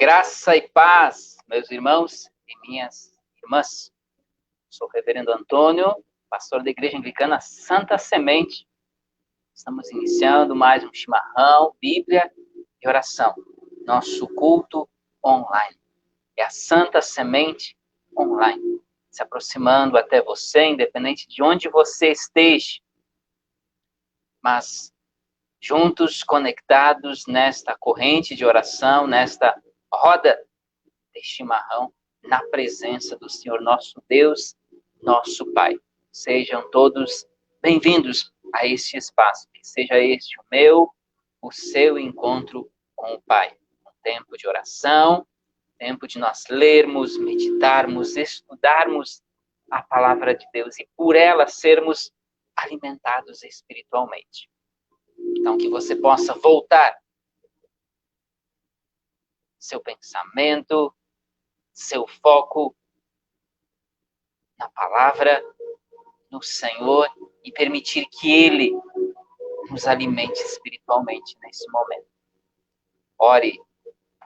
Graça e paz, meus irmãos e minhas irmãs. Sou o reverendo Antônio, pastor da Igreja Anglicana Santa Semente. Estamos iniciando mais um chimarrão, Bíblia e oração. Nosso culto online. É a Santa Semente online. Se aproximando até você, independente de onde você esteja. Mas juntos, conectados nesta corrente de oração, nesta roda de chimarrão, na presença do Senhor nosso Deus, nosso Pai. Sejam todos bem-vindos a este espaço. Que seja este o meu, o seu encontro com o Pai. Um tempo de oração, tempo de nós lermos, meditarmos, estudarmos a palavra de Deus e por ela sermos alimentados espiritualmente. Então, que você possa voltar seu pensamento, seu foco na palavra, no Senhor e permitir que Ele nos alimente espiritualmente nesse momento. Ore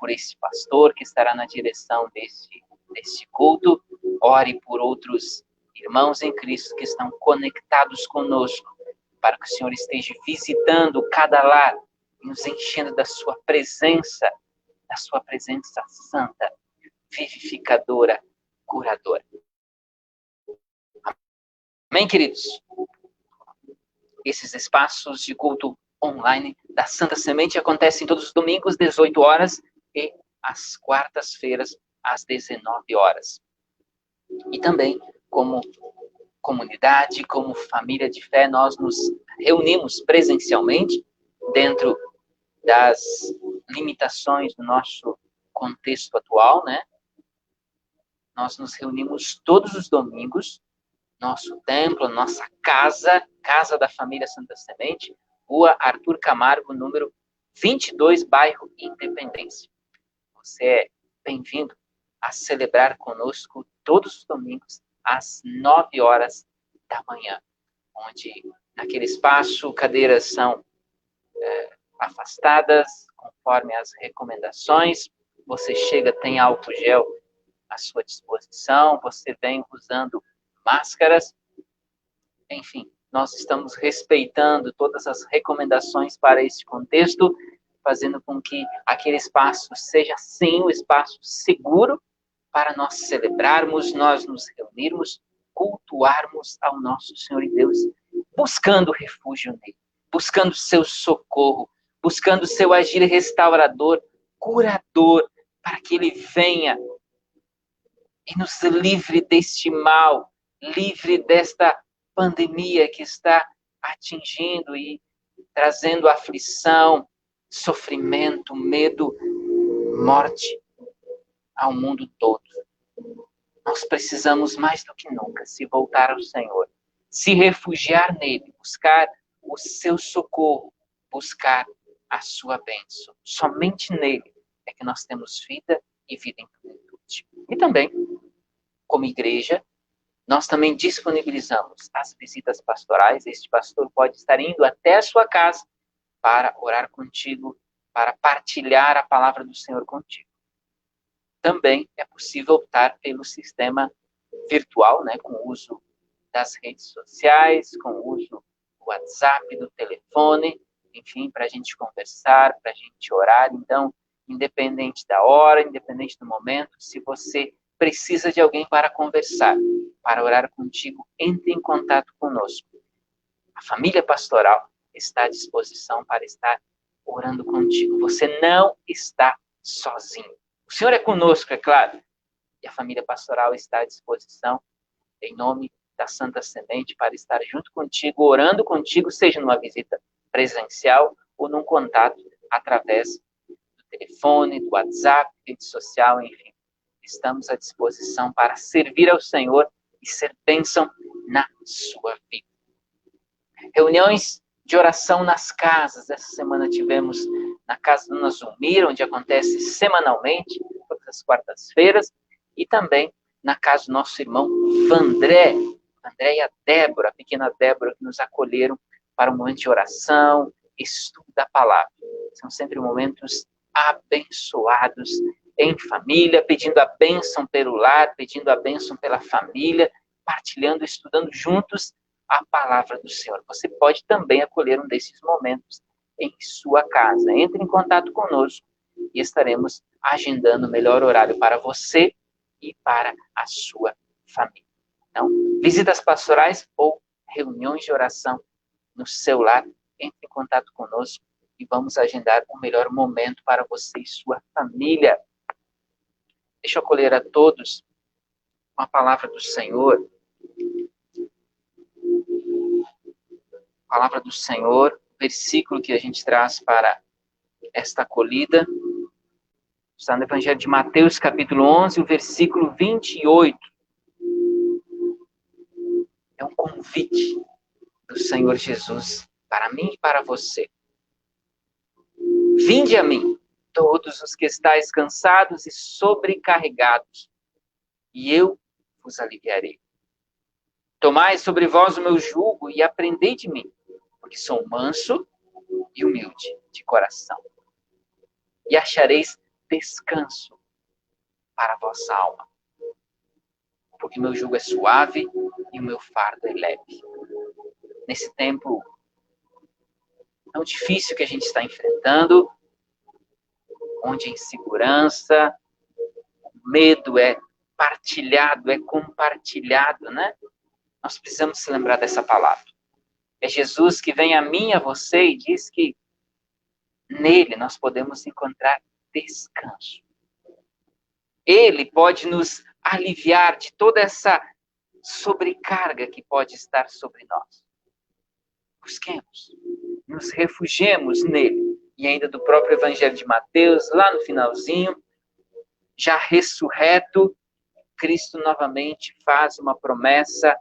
por esse pastor que estará na direção deste culto. Ore por outros irmãos em Cristo que estão conectados conosco, para que o Senhor esteja visitando cada lar, nos enchendo da sua presença santa, vivificadora, curadora. Amém, queridos? Esses espaços de culto online da Santa Semente acontecem todos os domingos, 18 horas, e às quartas-feiras, às 19 horas. E também, como comunidade, como família de fé, nós nos reunimos presencialmente dentro das limitações do nosso contexto atual, né? Nós nos reunimos todos os domingos, nosso templo, nossa casa da família Santa Semente, Rua Arthur Camargo, número 22, bairro Independência. Você é bem-vindo a celebrar conosco todos os domingos, às 9 horas da manhã, onde naquele espaço cadeiras são afastadas, conforme as recomendações. Você chega, tem álcool gel à sua disposição, você vem usando máscaras. Enfim, nós estamos respeitando todas as recomendações para esse contexto, fazendo com que aquele espaço seja, sim, um espaço seguro para nós celebrarmos, nós nos reunirmos, cultuarmos ao nosso Senhor e Deus, buscando refúgio nele, buscando seu socorro, buscando seu agir restaurador, curador, para que ele venha e nos livre deste mal, livre desta pandemia que está atingindo e trazendo aflição, sofrimento, medo, morte ao mundo todo. Nós precisamos mais do que nunca se voltar ao Senhor, se refugiar nele, buscar o seu socorro, buscar a sua bênção. Somente nele é que nós temos vida e vida em plenitude. E também, como igreja, nós também disponibilizamos as visitas pastorais. Este pastor pode estar indo até a sua casa para orar contigo, para partilhar a palavra do Senhor contigo. Também é possível optar pelo sistema virtual, né, com o uso das redes sociais, com o uso do WhatsApp, do telefone, enfim, para a gente conversar, para a gente orar. Então, independente da hora, independente do momento, se você precisa de alguém para conversar, para orar contigo, entre em contato conosco. A família pastoral está à disposição para estar orando contigo. Você não está sozinho. O Senhor é conosco, é claro. E a família pastoral está à disposição, em nome da Santa Semente, para estar junto contigo, orando contigo, seja numa visita presencial ou num contato através do telefone, do WhatsApp, rede social, enfim. Estamos à disposição para servir ao Senhor e ser bênção na sua vida. Reuniões de oração nas casas. Essa semana tivemos na casa da Dona Zulmira, onde acontece semanalmente, todas as quartas-feiras, e também na casa do nosso irmão Vandré e a Débora, a pequena Débora, que nos acolheram para um momento de oração, estudo da palavra. São sempre momentos abençoados em família, pedindo a bênção pelo lar, pedindo a bênção pela família, partilhando, estudando juntos a palavra do Senhor. Você pode também acolher um desses momentos em sua casa. Entre em contato conosco e estaremos agendando o melhor horário para você e para a sua família. Então, visitas pastorais ou reuniões de oração no seu lar, entre em contato conosco e vamos agendar o melhor momento para você e sua família. Deixa eu acolher a todos com a palavra do Senhor. Palavra do Senhor, versículo que a gente traz para esta acolhida, está no Evangelho de Mateus, capítulo 11, o versículo 28. É um convite do Senhor Jesus para mim e para você. Vinde a mim, todos os que estáis cansados e sobrecarregados, e eu vos aliviarei. Tomai sobre vós o meu jugo e aprendei de mim, porque sou manso e humilde de coração. E achareis descanso para a vossa alma. Porque meu jugo é suave e o meu fardo é leve. Nesse tempo tão difícil que a gente está enfrentando, onde a insegurança, o medo é partilhado, é compartilhado, né? Nós precisamos se lembrar dessa palavra. É Jesus que vem a mim, a você e diz que nele nós podemos encontrar descanso. Ele pode nos aliviar de toda essa sobrecarga que pode estar sobre nós. Busquemos, nos refugiemos nele. E ainda do próprio Evangelho de Mateus, lá no finalzinho, já ressurreto, Cristo novamente faz uma promessa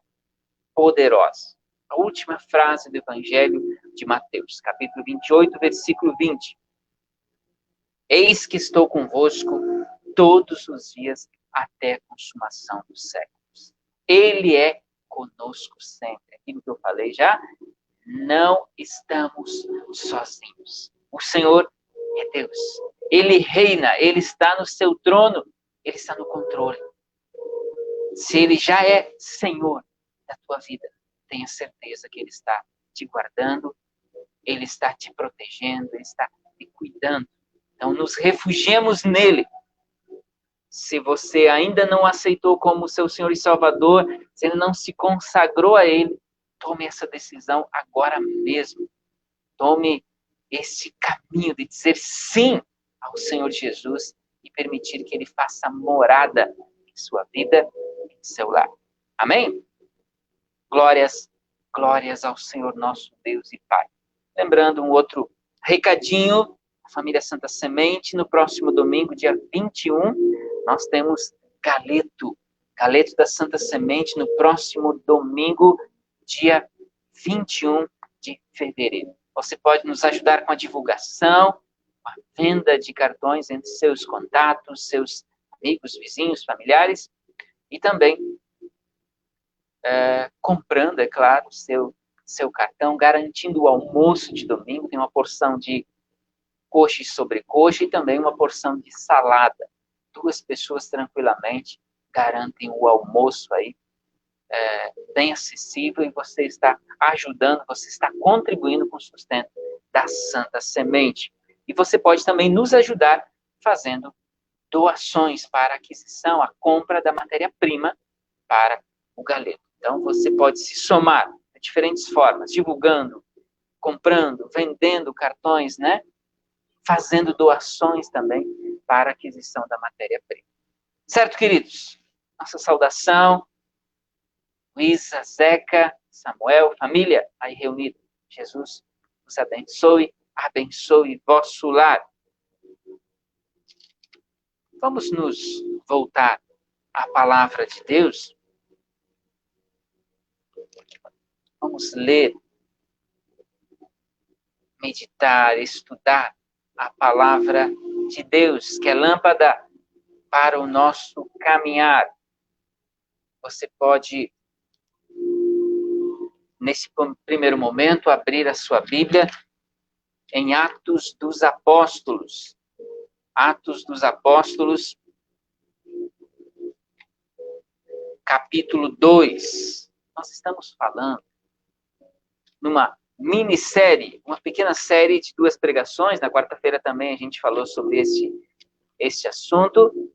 poderosa. A última frase do Evangelho de Mateus, capítulo 28, versículo 20. Eis que estou convosco todos os dias até a consumação dos séculos. Ele é conosco sempre. Aquilo que eu falei já, não estamos sozinhos. O Senhor é Deus. Ele reina, Ele está no seu trono, Ele está no controle. Se Ele já é Senhor da tua vida, tenha certeza que Ele está te guardando, Ele está te protegendo, Ele está te cuidando. Então, nos refugiemos nele. Se você ainda não aceitou como seu Senhor e Salvador, se ainda não se consagrou a Ele, tome essa decisão agora mesmo. Tome esse caminho de dizer sim ao Senhor Jesus e permitir que Ele faça morada em sua vida, em seu lar. Amém? Glórias, glórias ao Senhor nosso Deus e Pai. Lembrando um outro recadinho, a família Santa Semente, no próximo domingo, dia 21, nós temos Galeto da Santa Semente, no próximo domingo, dia 21 de fevereiro. Você pode nos ajudar com a divulgação, com a venda de cartões entre seus contatos, seus amigos, vizinhos, familiares, e também comprando, é claro, seu cartão, garantindo o almoço de domingo. Tem uma porção de coxa e sobrecoxa e também uma porção de salada. 2 pessoas tranquilamente garantem o almoço aí, bem acessível, e você está ajudando, você está contribuindo com o sustento da Santa Semente. E você pode também nos ajudar fazendo doações para a aquisição, a compra da matéria-prima para o Galeto. Então, você pode se somar de diferentes formas, divulgando, comprando, vendendo cartões, né? Fazendo doações também para a aquisição da matéria-prima. Certo, queridos? Nossa saudação. Luísa, Zeca, Samuel, família aí reunida. Jesus os abençoe, abençoe vosso lar. Vamos nos voltar à palavra de Deus. Vamos ler, meditar, estudar a palavra de Deus, que é lâmpada para o nosso caminhar. Você pode, nesse primeiro momento, abrir a sua Bíblia em Atos dos Apóstolos. Atos dos Apóstolos, capítulo 2. Nós estamos falando numa minissérie, uma pequena série de 2 pregações. Na quarta-feira também a gente falou sobre este assunto.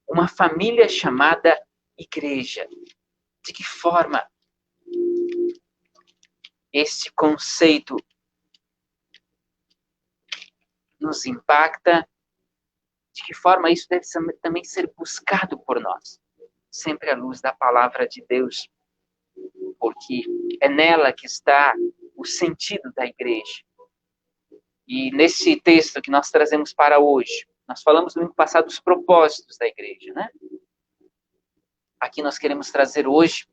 Uma família chamada igreja. De que forma este conceito nos impacta? De que forma isso deve também ser buscado por nós? Sempre à luz da palavra de Deus, porque é nela que está o sentido da igreja. E nesse texto que nós trazemos para hoje, nós falamos no ano passado dos propósitos da igreja, né? Aqui nós queremos trazer hoje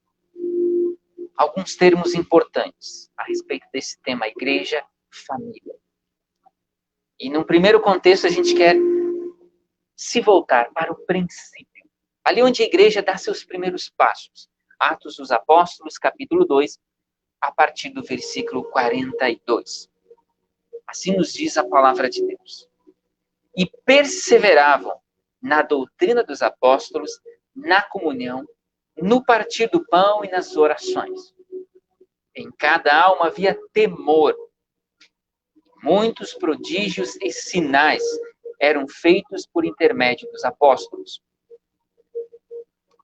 alguns termos importantes a respeito desse tema, igreja, família. E num primeiro contexto a gente quer se voltar para o princípio, ali onde a igreja dá seus primeiros passos. Atos dos Apóstolos, capítulo 2, a partir do versículo 42. Assim nos diz a palavra de Deus. E perseveravam na doutrina dos apóstolos, na comunhão, no partir do pão e nas orações. Em cada alma havia temor. Muitos prodígios e sinais eram feitos por intermédio dos apóstolos.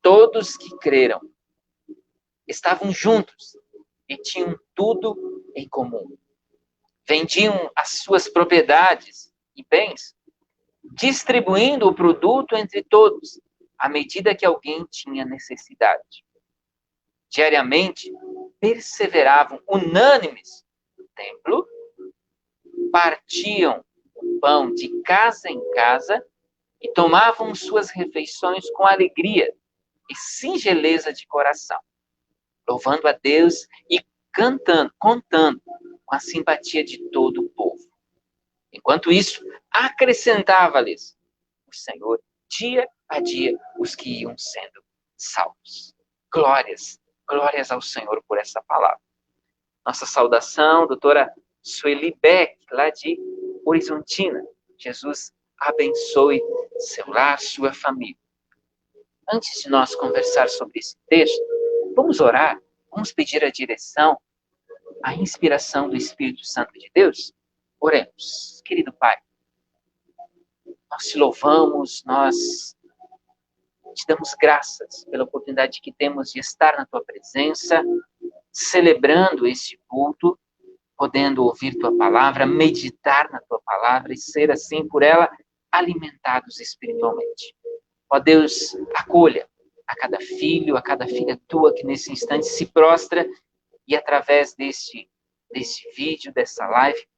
Todos que creram estavam juntos e tinham tudo em comum. Vendiam as suas propriedades e bens, distribuindo o produto entre todos, à medida que alguém tinha necessidade. Diariamente, perseveravam unânimes no templo, partiam o pão de casa em casa e tomavam suas refeições com alegria e singeleza de coração, louvando a Deus e contando com a simpatia de todo o povo. Enquanto isso, acrescentava-lhes o Senhor, dia a dia, os que iam sendo salvos. Glórias ao Senhor por essa palavra. Nossa saudação, doutora Sueli Beck, lá de Horizontina. Jesus abençoe seu lar, sua família. Antes de nós conversar sobre esse texto, vamos orar, vamos pedir a direção, a inspiração do Espírito Santo de Deus. Oremos. Querido Pai, nós te louvamos, nós te damos graças pela oportunidade que temos de estar na tua presença, celebrando este culto, podendo ouvir tua palavra, meditar na tua palavra e ser assim por ela alimentados espiritualmente. Ó Deus, acolha a cada filho, a cada filha tua que nesse instante se prostra e através desse vídeo, dessa live,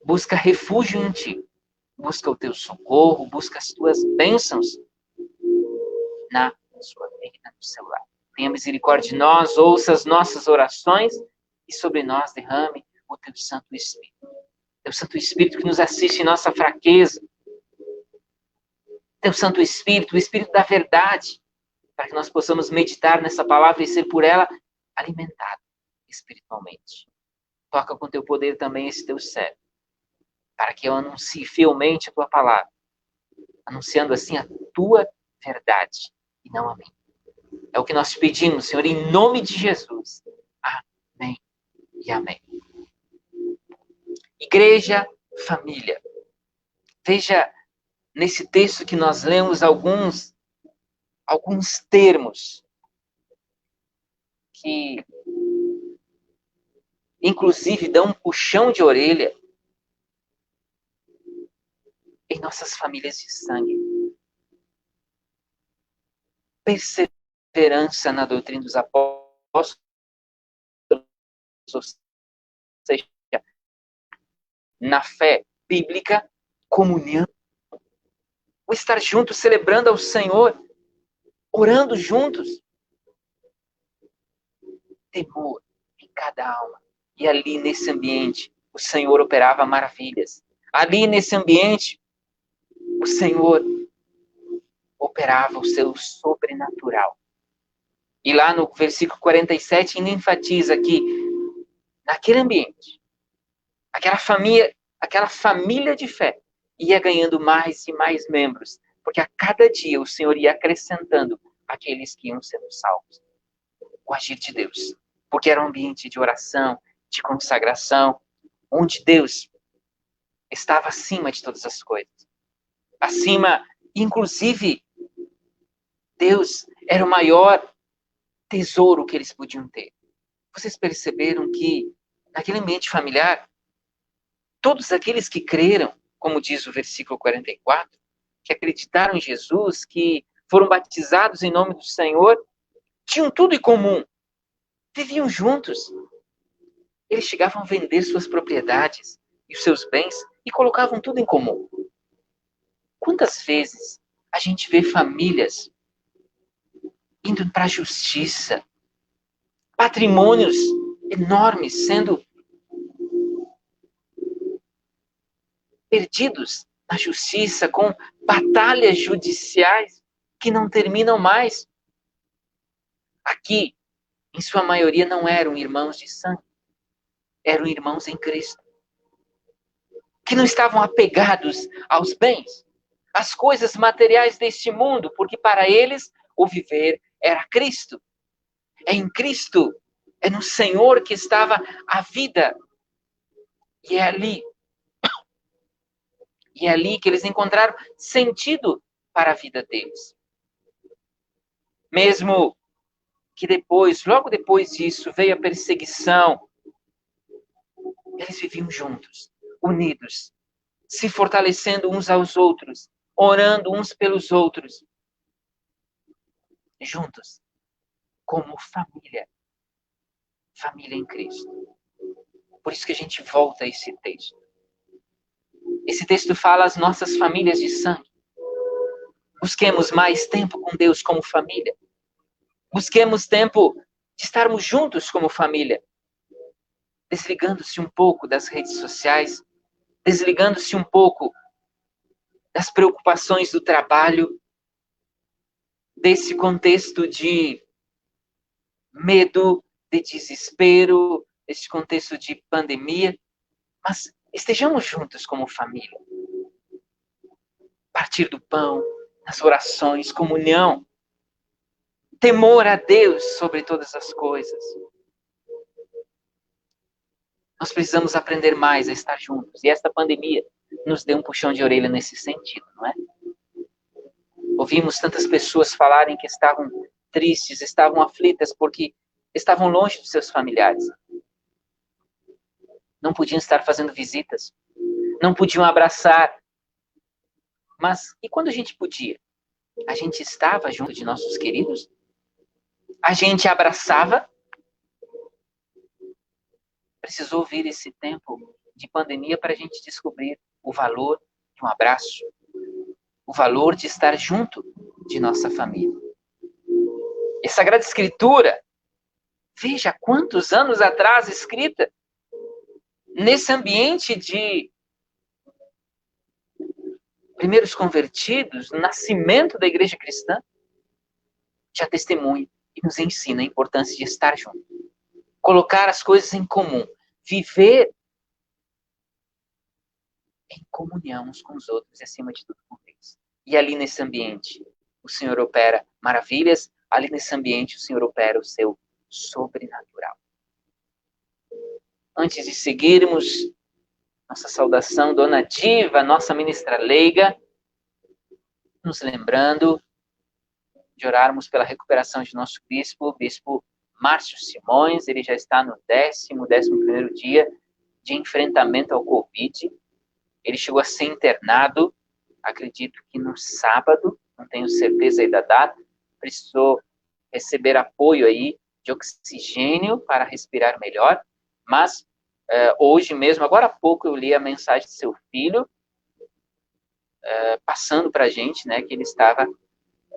busca refúgio em ti, busca o teu socorro, busca as tuas bênçãos na sua vida, no seu lar. Tenha misericórdia de nós, ouça as nossas orações e sobre nós derrame o teu Santo Espírito. Teu Santo Espírito que nos assiste em nossa fraqueza. Teu Santo Espírito, o Espírito da verdade, para que nós possamos meditar nessa palavra e ser por ela alimentado espiritualmente. Toca com teu poder também esse teu servo, para que eu anuncie fielmente a tua palavra, anunciando assim a tua verdade e não a mim. É o que nós pedimos, Senhor, em nome de Jesus. Amém e amém. Igreja, família. Veja nesse texto que nós lemos alguns termos que, inclusive, dão um puxão de orelha em nossas famílias de sangue. Perseverança na doutrina dos apóstolos, ou seja, na fé bíblica, comunhão, o estar juntos, celebrando ao Senhor, orando juntos, temor em cada alma. E ali nesse ambiente, o Senhor operava maravilhas. Ali nesse ambiente, o Senhor operava o seu sobrenatural. E lá no versículo 47, ainda enfatiza que naquele ambiente, aquela família de fé, ia ganhando mais e mais membros, porque a cada dia o Senhor ia acrescentando aqueles que iam sendo salvos. O agir de Deus. Porque era um ambiente de oração, de consagração, onde Deus estava acima de todas as coisas. Acima, inclusive, Deus era o maior tesouro que eles podiam ter. Vocês perceberam que, naquele ambiente familiar, todos aqueles que creram, como diz o versículo 44, que acreditaram em Jesus, que foram batizados em nome do Senhor, tinham tudo em comum. Viviam juntos. Eles chegavam a vender suas propriedades e os seus bens e colocavam tudo em comum. Quantas vezes a gente vê famílias indo para a justiça, patrimônios enormes sendo perdidos na justiça, com batalhas judiciais que não terminam mais. Aqui, em sua maioria, não eram irmãos de sangue, eram irmãos em Cristo, que não estavam apegados aos bens, às coisas materiais deste mundo, porque para eles o viver era Cristo. É em Cristo, é no Senhor que estava a vida. E é ali que eles encontraram sentido para a vida deles. Mesmo que depois, logo depois disso, veio a perseguição, eles viviam juntos, unidos, se fortalecendo uns aos outros, orando uns pelos outros, juntos, como família em Cristo. Por isso que a gente volta a esse texto. Esse texto fala às nossas famílias de sangue. Busquemos mais tempo com Deus como família. Busquemos tempo de estarmos juntos como família. Desligando-se um pouco das redes sociais, desligando-se um pouco das preocupações do trabalho, desse contexto de medo, de desespero, desse contexto de pandemia, mas estejamos juntos como família. Partir do pão, nas orações, comunhão, temor a Deus sobre todas as coisas. Nós precisamos aprender mais a estar juntos. E esta pandemia nos deu um puxão de orelha nesse sentido, não é? Ouvimos tantas pessoas falarem que estavam tristes, estavam aflitas porque estavam longe dos seus familiares. Não podiam estar fazendo visitas. Não podiam abraçar. Mas e quando a gente podia? A gente estava junto de nossos queridos? A gente abraçava? Precisou vir esse tempo de pandemia para a gente descobrir o valor de um abraço, o valor de estar junto de nossa família. E a Sagrada Escritura, veja quantos anos atrás escrita, nesse ambiente de primeiros convertidos, no nascimento da igreja cristã, já testemunha e nos ensina a importância de estar junto. Colocar as coisas em comum. Viver em comunhão uns com os outros e, acima de tudo, com Deus. E ali nesse ambiente, o Senhor opera maravilhas. Ali nesse ambiente, o Senhor opera o seu sobrenatural. Antes de seguirmos, nossa saudação, Dona Diva, nossa ministra leiga, nos lembrando de orarmos pela recuperação de nosso bispo, o bispo Márcio Simões. Ele já está no 11º dia de enfrentamento ao Covid. Ele chegou a ser internado, acredito que no sábado, não tenho certeza aí da data, precisou receber apoio aí de oxigênio para respirar melhor, mas hoje mesmo, agora há pouco, eu li a mensagem de seu filho, passando para a gente, né, que ele estava,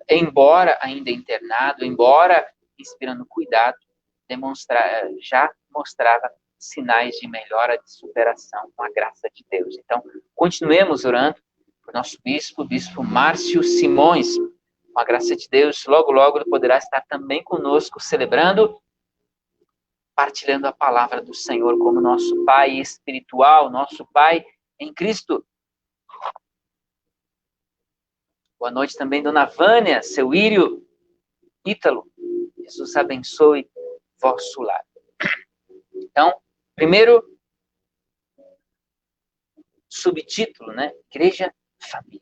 embora ainda internado, embora inspirando cuidado, já mostrava sinais de melhora, de superação com a graça de Deus. Então, continuemos orando por nosso bispo, o bispo Márcio Simões. Com a graça de Deus, logo, logo ele poderá estar também conosco, celebrando, partilhando a palavra do Senhor como nosso Pai espiritual, nosso Pai em Cristo. Boa noite também, dona Vânia, seu Írio, Ítalo. Jesus abençoe vosso lar. Então, primeiro subtítulo, né? Igreja, família.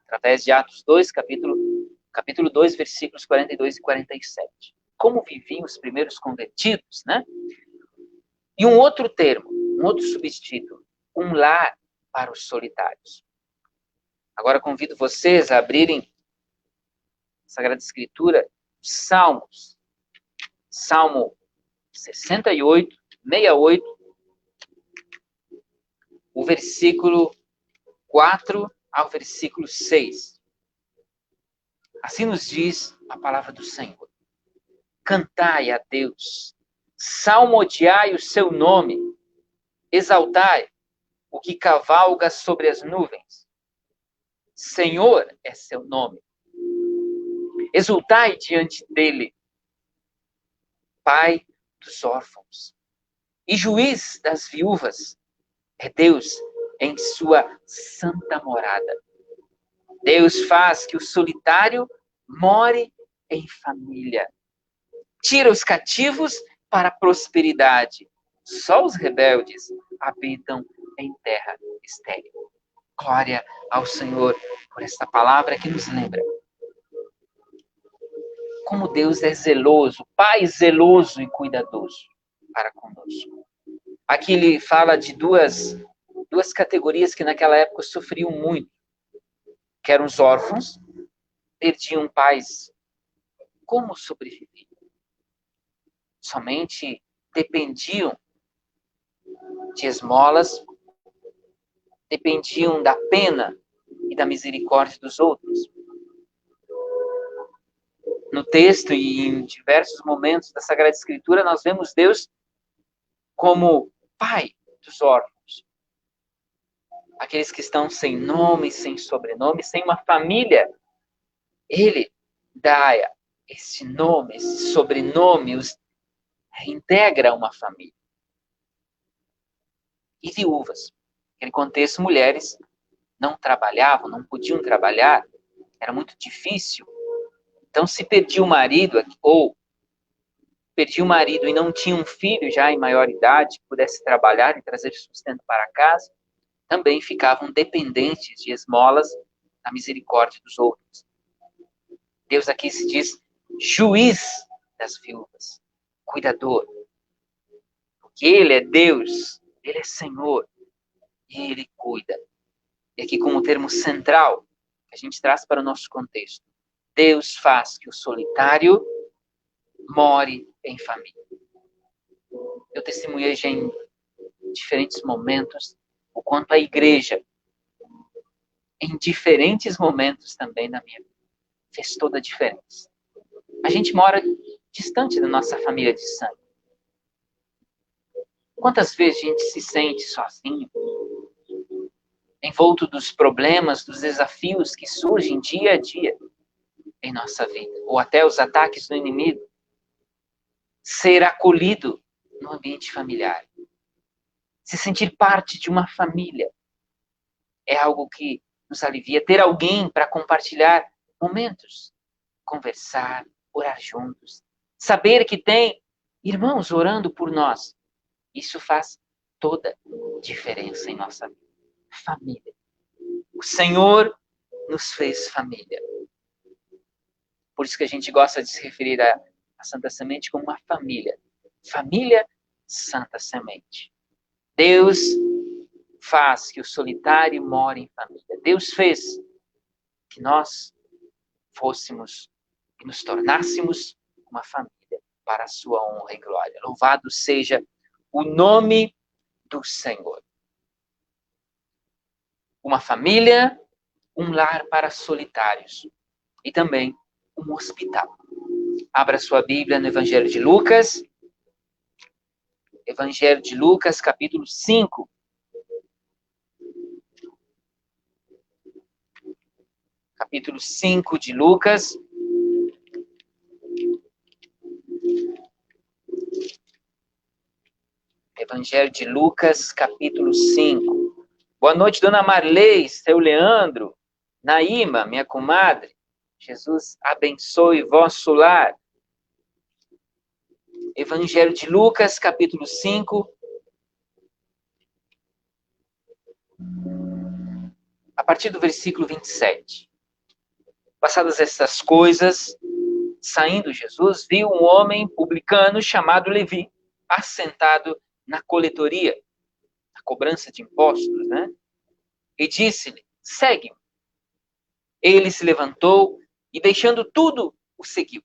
Através de Atos 2, capítulo 2, versículos 42 e 47. Como viviam os primeiros convertidos, né? E um outro termo, um outro subtítulo, um lar para os solitários. Agora convido vocês a abrirem a Sagrada Escritura, Salmos. Salmo 68, 68, o versículo 4 ao versículo 6. Assim nos diz a palavra do Senhor. Cantai a Deus, salmodiai o seu nome, exaltai o que cavalga sobre as nuvens. Senhor é seu nome. Exultai diante dele, Pai dos órfãos e juiz das viúvas. É Deus em sua santa morada. Deus faz que o solitário more em família. Tira os cativos para a prosperidade. Só os rebeldes habitam em terra estéril. Glória ao Senhor por esta palavra que nos lembra como Deus é zeloso, Pai zeloso e cuidadoso para conosco. Aqui ele fala de duas categorias que naquela época sofriam muito, que eram os órfãos, perdiam pais. Como sobreviver? Somente dependiam de esmolas, dependiam da pena e da misericórdia dos outros. No texto e em diversos momentos da Sagrada Escritura, nós vemos Deus como Pai dos órfãos. Aqueles que estão sem nome, sem sobrenome, sem uma família. Ele dá esse nome, esse sobrenome, os reintegra uma família. E viúvas. Naquele contexto, mulheres não trabalhavam, não podiam trabalhar, era muito difícil. Então, se perdia o marido, ou perdia o marido e não tinha um filho já em maior idade, que pudesse trabalhar e trazer sustento para casa, também ficavam dependentes de esmolas da misericórdia dos outros. Deus aqui se diz juiz das viúvas, cuidador. Porque Ele é Deus, Ele é Senhor, e Ele cuida. E aqui como termo central, que a gente traz para o nosso contexto, Deus faz que o solitário more em família. Eu testemunhei já em diferentes momentos o quanto a igreja, em diferentes momentos também na minha vida, fez toda a diferença. A gente mora distante da nossa família de sangue. Quantas vezes a gente se sente sozinho, envolto dos problemas, dos desafios que surgem dia a dia em nossa vida, ou até os ataques do inimigo. Ser acolhido no ambiente familiar, se sentir parte de uma família, é algo que nos alivia. Ter alguém para compartilhar momentos, conversar, orar juntos, saber que tem irmãos orando por nós, isso faz toda diferença em nossa vida. Família. O Senhor nos fez família. Por isso que a gente gosta de se referir a Santa Semente como uma família. Família Santa Semente. Deus faz que o solitário more em família. Deus fez que nós fôssemos e nos tornássemos uma família para a sua honra e glória. Louvado seja o nome do Senhor. Uma família, um lar para solitários e também um hospital. Abra sua Bíblia no Evangelho de Lucas. Evangelho de Lucas, capítulo 5. Capítulo 5 de Lucas. Evangelho de Lucas, capítulo 5. Boa noite, dona Marley, seu Leandro, Naíma, minha comadre, Jesus abençoe vosso lar. Evangelho de Lucas, capítulo 5. A partir do versículo 27. Passadas essas coisas, saindo Jesus, viu um homem publicano chamado Levi, assentado na coletoria, na cobrança de impostos, né? E disse-lhe, segue-me. Ele se levantou e, deixando tudo, o seguiu.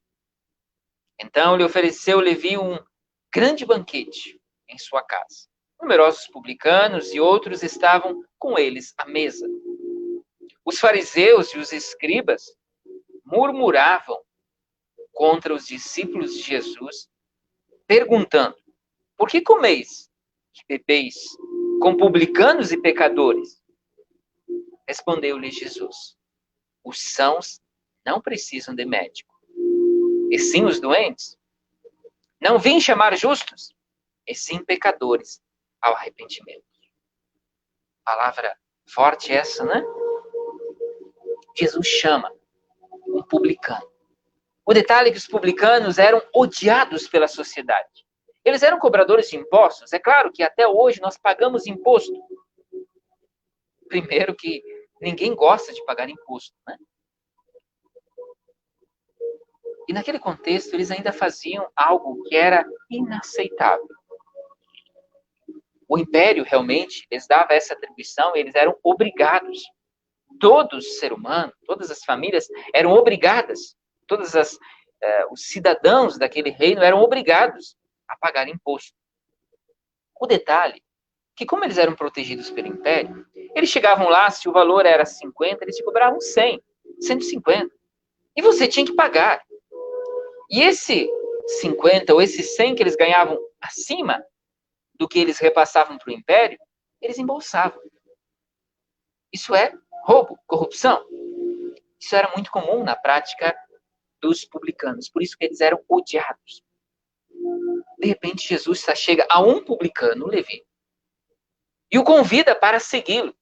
Então lhe ofereceu Levi um grande banquete em sua casa. Numerosos publicanos e outros estavam com eles à mesa. Os fariseus e os escribas murmuravam contra os discípulos de Jesus, perguntando, por que comeis e bebeis com publicanos e pecadores? Respondeu-lhe Jesus, os sãos não precisam de médico, e sim os doentes. Não vim chamar justos, e sim pecadores ao arrependimento. Palavra forte essa, né? Jesus chama um publicano. O detalhe é que os publicanos eram odiados pela sociedade. Eles eram cobradores de impostos. É claro que até hoje nós pagamos imposto. Primeiro que ninguém gosta de pagar imposto, né? E naquele contexto, eles ainda faziam algo que era inaceitável. O império realmente lhes dava essa atribuição e eles eram obrigados. Todos ser humano, todas as famílias eram obrigadas, os cidadãos daquele reino eram obrigados a pagar imposto. O detalhe que, como eles eram protegidos pelo império, eles chegavam lá, se o valor era 50, eles te cobravam 100, 150. E você tinha que pagar. E esse 50 ou esse 100 que eles ganhavam acima do que eles repassavam para o império, eles embolsavam. Isso é roubo, corrupção. Isso era muito comum na prática dos publicanos. Por isso que eles eram odiados. De repente, Jesus chega a um publicano, Levi, e o convida para segui-lo.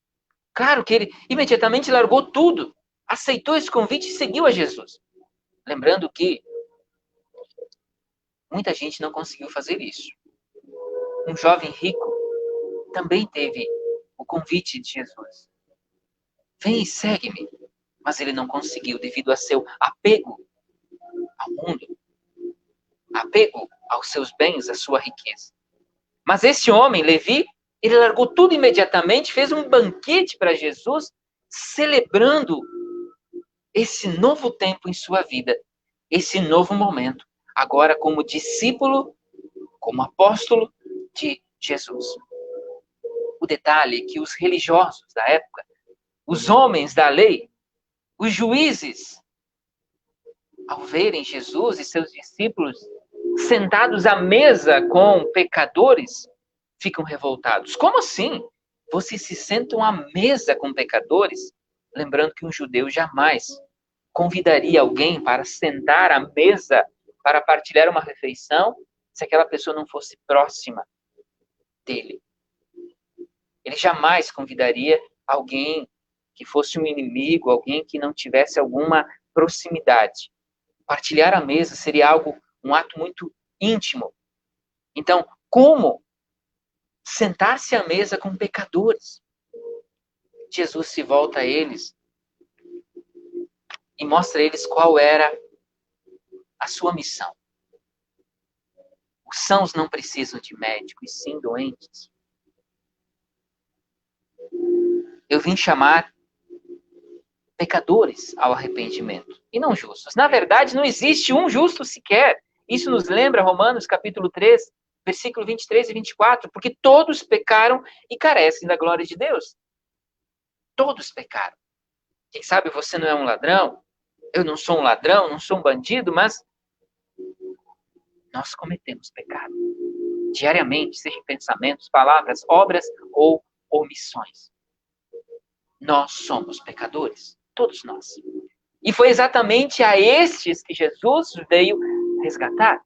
Claro que ele imediatamente largou tudo, aceitou esse convite e seguiu a Jesus. Lembrando que muita gente não conseguiu fazer isso. Um jovem rico também teve o convite de Jesus. Vem e segue-me. Mas ele não conseguiu devido a seu apego ao mundo, apego aos seus bens, à sua riqueza. Mas esse homem, Levi, ele largou tudo imediatamente, fez um banquete para Jesus, celebrando esse novo tempo em sua vida, esse novo momento, agora como discípulo, como apóstolo de Jesus. O detalhe é que os religiosos da época, os homens da lei, os juízes, ao verem Jesus e seus discípulos sentados à mesa com pecadores, ficam revoltados. Como assim? Vocês se sentam à mesa com pecadores? Lembrando que um judeu jamais convidaria alguém para sentar à mesa para partilhar uma refeição se aquela pessoa não fosse próxima dele. Ele jamais convidaria alguém que fosse um inimigo, alguém que não tivesse alguma proximidade. Partilhar a mesa seria um ato muito íntimo. Então, como sentar-se à mesa com pecadores? Jesus se volta a eles e mostra a eles qual era a sua missão. Os sãos não precisam de médico, e sim doentes. Eu vim chamar pecadores ao arrependimento, e não justos. Na verdade, não existe um justo sequer. Isso nos lembra Romanos capítulo 3, versículo 23 e 24, porque todos pecaram e carecem da glória de Deus. Todos pecaram. Quem sabe você não é um ladrão, eu não sou um ladrão, não sou um bandido, mas nós cometemos pecado. Diariamente, seja em pensamentos, palavras, obras ou omissões. Nós somos pecadores, todos nós. E foi exatamente a estes que Jesus veio resgatar.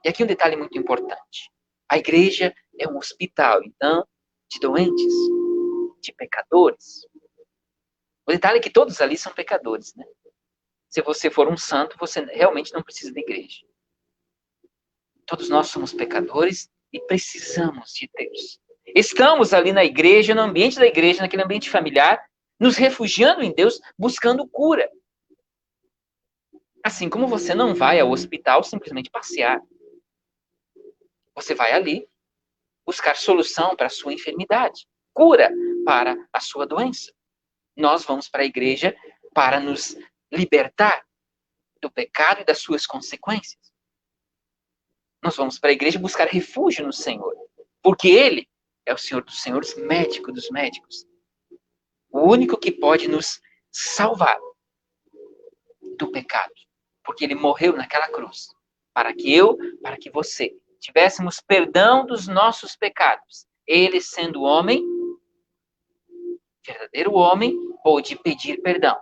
E aqui um detalhe muito importante. A igreja é um hospital, então, de doentes, de pecadores. O detalhe é que todos ali são pecadores, né? Se você for um santo, você realmente não precisa de igreja. Todos nós somos pecadores e precisamos de Deus. Estamos ali na igreja, no ambiente da igreja, naquele ambiente familiar, nos refugiando em Deus, buscando cura. Assim como você não vai ao hospital simplesmente passear. Você vai ali buscar solução para a sua enfermidade, cura para a sua doença. Nós vamos para a igreja para nos libertar do pecado e das suas consequências. Nós vamos para a igreja buscar refúgio no Senhor, porque Ele é o Senhor dos senhores, médico dos médicos. O único que pode nos salvar do pecado, porque Ele morreu naquela cruz, para que você tivéssemos perdão dos nossos pecados. Ele, sendo homem, verdadeiro homem, pôde pedir perdão.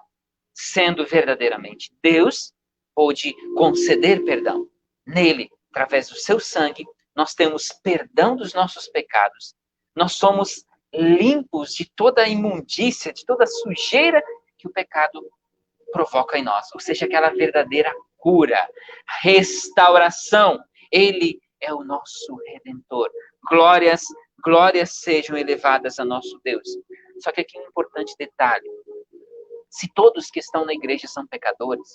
Sendo verdadeiramente Deus, pôde conceder perdão. Nele, através do seu sangue, nós temos perdão dos nossos pecados. Nós somos limpos de toda a imundícia, de toda a sujeira que o pecado provoca em nós. Ou seja, aquela verdadeira cura, restauração. Ele é o nosso Redentor. Glórias sejam elevadas a nosso Deus. Só que aqui um importante detalhe. Se todos que estão na igreja são pecadores,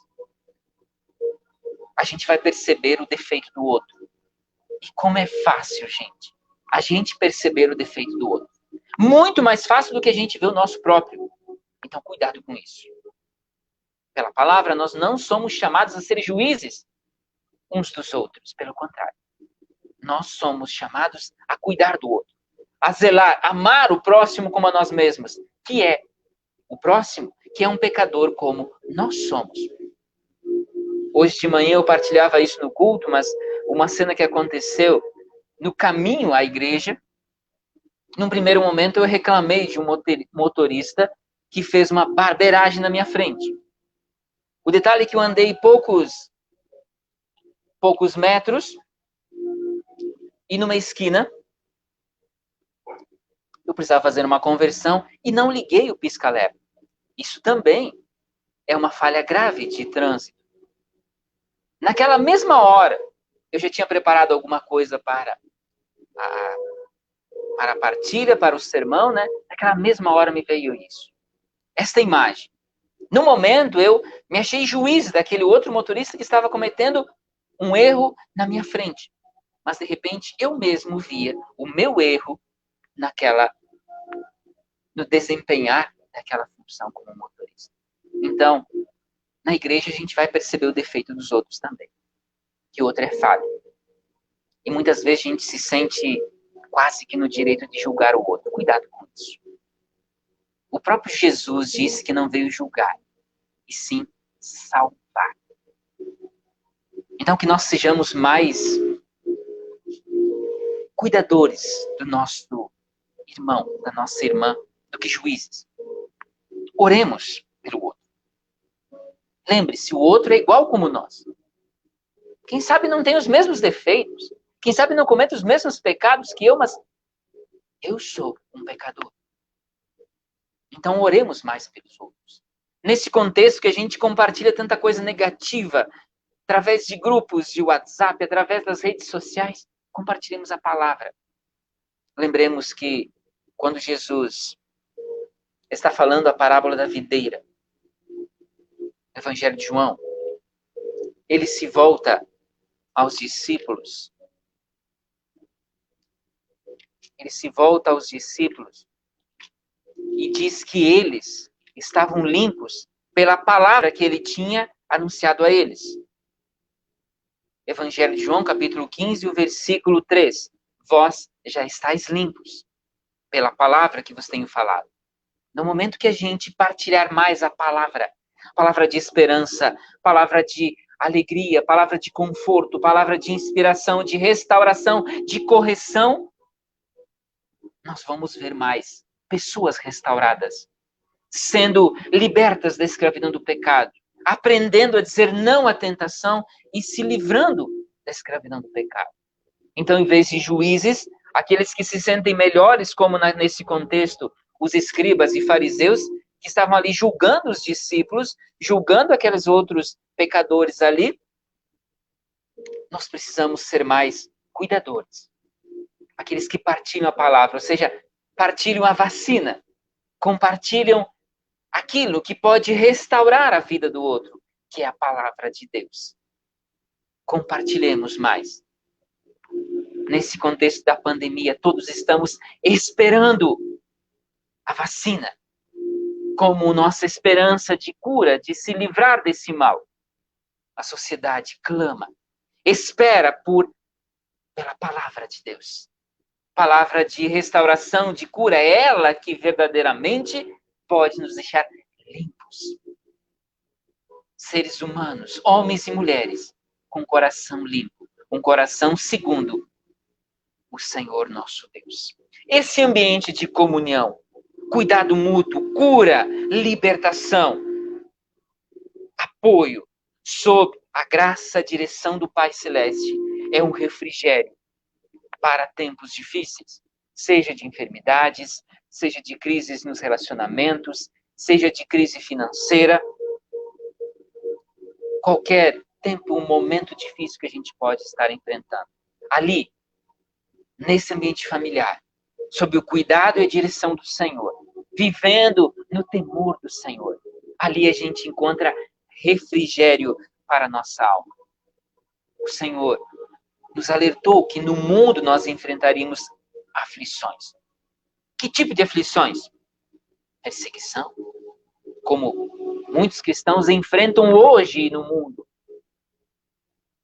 a gente vai perceber o defeito do outro. E como é fácil, gente, a gente perceber o defeito do outro. Muito mais fácil do que a gente ver o nosso próprio. Então, cuidado com isso. Pela palavra, nós não somos chamados a ser juízes uns dos outros. Pelo contrário. Nós somos chamados a cuidar do outro. A zelar, amar o próximo como a nós mesmos. Que é o próximo, que é um pecador como nós somos. Hoje de manhã eu partilhava isso no culto, mas uma cena que aconteceu no caminho à igreja, num primeiro momento eu reclamei de um motorista que fez uma barbeiragem na minha frente. O detalhe é que eu andei poucos metros e numa esquina eu precisava fazer uma conversão e não liguei o pisca-alerta. Isso também é uma falha grave de trânsito. Naquela mesma hora, eu já tinha preparado alguma coisa para a partilha, para o sermão, né? Naquela mesma hora me veio isso. Esta imagem. No momento, eu me achei juiz daquele outro motorista que estava cometendo um erro na minha frente. Mas, de repente, eu mesmo via o meu erro no desempenhar daquela função como motorista. Então, na igreja a gente vai perceber o defeito dos outros também. Que o outro é falho. E muitas vezes a gente se sente quase que no direito de julgar o outro. Cuidado com isso. O próprio Jesus disse que não veio julgar, e sim salvar. Então que nós sejamos mais cuidadores do nosso irmão, da nossa irmã, do que juízes. Oremos pelo outro. Lembre-se, o outro é igual como nós. Quem sabe não tem os mesmos defeitos. Quem sabe não comete os mesmos pecados que eu, mas eu sou um pecador. Então oremos mais pelos outros. Nesse contexto que a gente compartilha tanta coisa negativa, através de grupos de WhatsApp, através das redes sociais, compartilhemos a palavra. Lembremos que quando Jesus está falando a parábola da videira, no Evangelho de João, ele se volta aos discípulos. Ele se volta aos discípulos e diz que eles estavam limpos pela palavra que ele tinha anunciado a eles. Evangelho de João, capítulo 15, o versículo 3. Vós já estáis limpos pela palavra que vos tenho falado. No momento que a gente partilhar mais a palavra de esperança, palavra de alegria, palavra de conforto, palavra de inspiração, de restauração, de correção, nós vamos ver mais pessoas restauradas, sendo libertas da escravidão do pecado, aprendendo a dizer não à tentação e se livrando da escravidão do pecado. Então, em vez de juízes, aqueles que se sentem melhores, como nesse contexto, os escribas e fariseus, que estavam ali julgando os discípulos, julgando aqueles outros pecadores ali, nós precisamos ser mais cuidadores. Aqueles que partilham a palavra, ou seja, partilham a vacina, compartilham aquilo que pode restaurar a vida do outro, que é a palavra de Deus. Compartilhemos mais. Nesse contexto da pandemia, todos estamos esperando a vacina como nossa esperança de cura, de se livrar desse mal. A sociedade clama, espera pela palavra de Deus. Palavra de restauração, de cura, é ela que verdadeiramente pode nos deixar limpos. Seres humanos, homens e mulheres, com coração limpo, um coração segundo o Senhor nosso Deus. Esse ambiente de comunhão, cuidado mútuo, cura, libertação, apoio, sob a graça, a direção do Pai Celeste, é um refrigério para tempos difíceis, seja de enfermidades, seja de crises nos relacionamentos, seja de crise financeira, qualquer tempo, um momento difícil que a gente pode estar enfrentando. Ali, nesse ambiente familiar, sob o cuidado e a direção do Senhor, vivendo no temor do Senhor, ali a gente encontra refrigério para a nossa alma. O Senhor nos alertou que no mundo nós enfrentaríamos aflições. Que tipo de aflições? Perseguição, como muitos cristãos enfrentam hoje no mundo,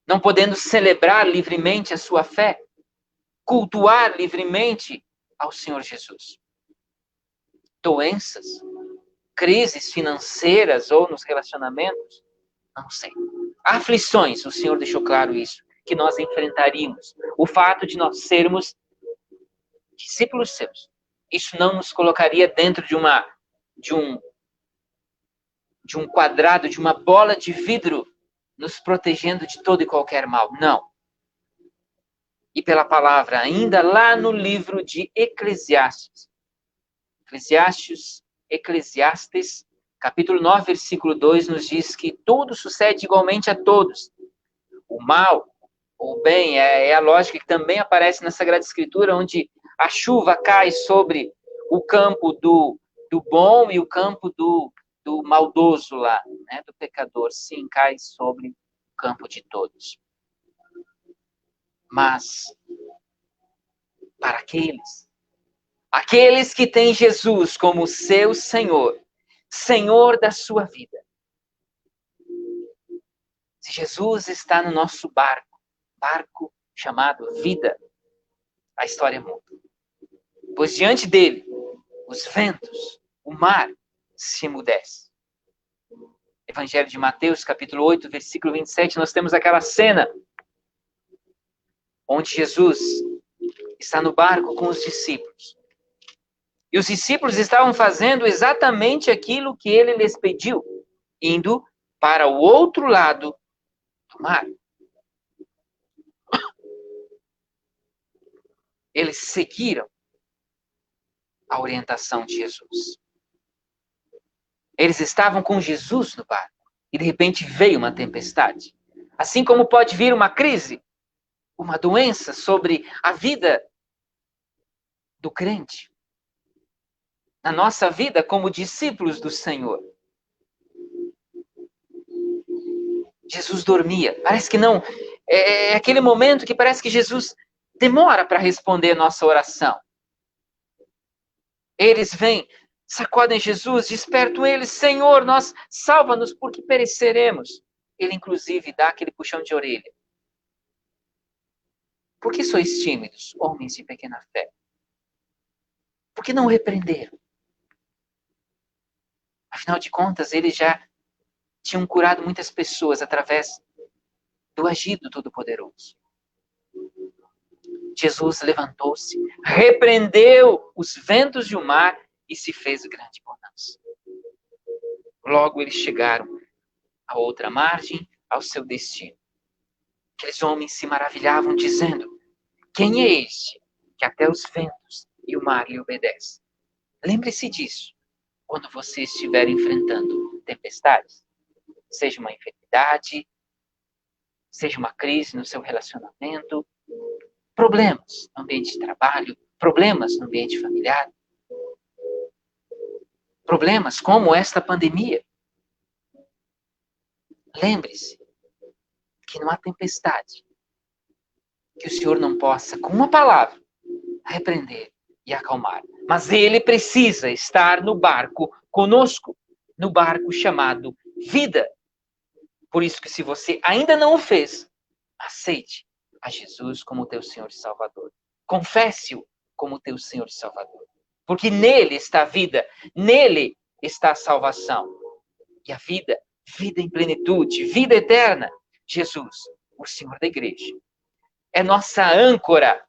não podendo celebrar livremente a sua fé, cultuar livremente ao Senhor Jesus. Doenças, crises financeiras ou nos relacionamentos, não sei. Aflições, o Senhor deixou claro isso, que nós enfrentaríamos. O fato de nós sermos discípulos seus, isso não nos colocaria dentro de um quadrado, de uma bola de vidro, nos protegendo de todo e qualquer mal. Não. E pela palavra, ainda lá no livro de Eclesiastes, capítulo 9, versículo 2, nos diz que tudo sucede igualmente a todos. O mal, o bem, é a lógica que também aparece na Sagrada Escritura, onde a chuva cai sobre o campo do bom e o campo do maldoso lá, né, do pecador. Sim, cai sobre o campo de todos. Mas, para aqueles que têm Jesus como seu Senhor, Senhor da sua vida, se Jesus está no nosso barco chamado vida, a história muda. Pois diante dele, os ventos, o mar se emudece. Evangelho de Mateus, capítulo 8, versículo 27, nós temos aquela cena onde Jesus está no barco com os discípulos. E os discípulos estavam fazendo exatamente aquilo que ele lhes pediu, indo para o outro lado do mar. Eles seguiram a orientação de Jesus. Eles estavam com Jesus no barco e de repente veio uma tempestade. Assim como pode vir uma crise, uma doença sobre a vida do crente. Na nossa vida como discípulos do Senhor. Jesus dormia. Parece que não. É aquele momento que parece que Jesus demora para responder a nossa oração. Eles vêm, sacodem Jesus, despertam ele, Senhor, nós salva-nos porque pereceremos. Ele inclusive dá aquele puxão de orelha. Por que sois tímidos, homens de pequena fé? Por que não repreenderam? Afinal de contas, eles já tinham curado muitas pessoas através do agir do Todo-Poderoso. Jesus levantou-se, repreendeu os ventos e o mar e se fez grande bonança. Logo eles chegaram à outra margem, ao seu destino. Aqueles homens se maravilhavam, dizendo: quem é este que até os ventos e o mar lhe obedecem? Lembre-se disso. quando você estiver enfrentando tempestades. Seja uma enfermidade, seja uma crise no seu relacionamento, problemas no ambiente de trabalho, problemas no ambiente familiar, problemas como esta pandemia. Lembre-se que não há tempestade que o Senhor não possa, com uma palavra, repreender e acalmar. Mas Ele precisa estar no barco conosco, no barco chamado vida. Por isso que se você ainda não o fez, aceite a Jesus como teu Senhor e Salvador. Confesse-o como teu Senhor e Salvador. Porque nele está a vida, nele está a salvação. E a vida, vida em plenitude, vida eterna. Jesus, o Senhor da igreja. É nossa âncora,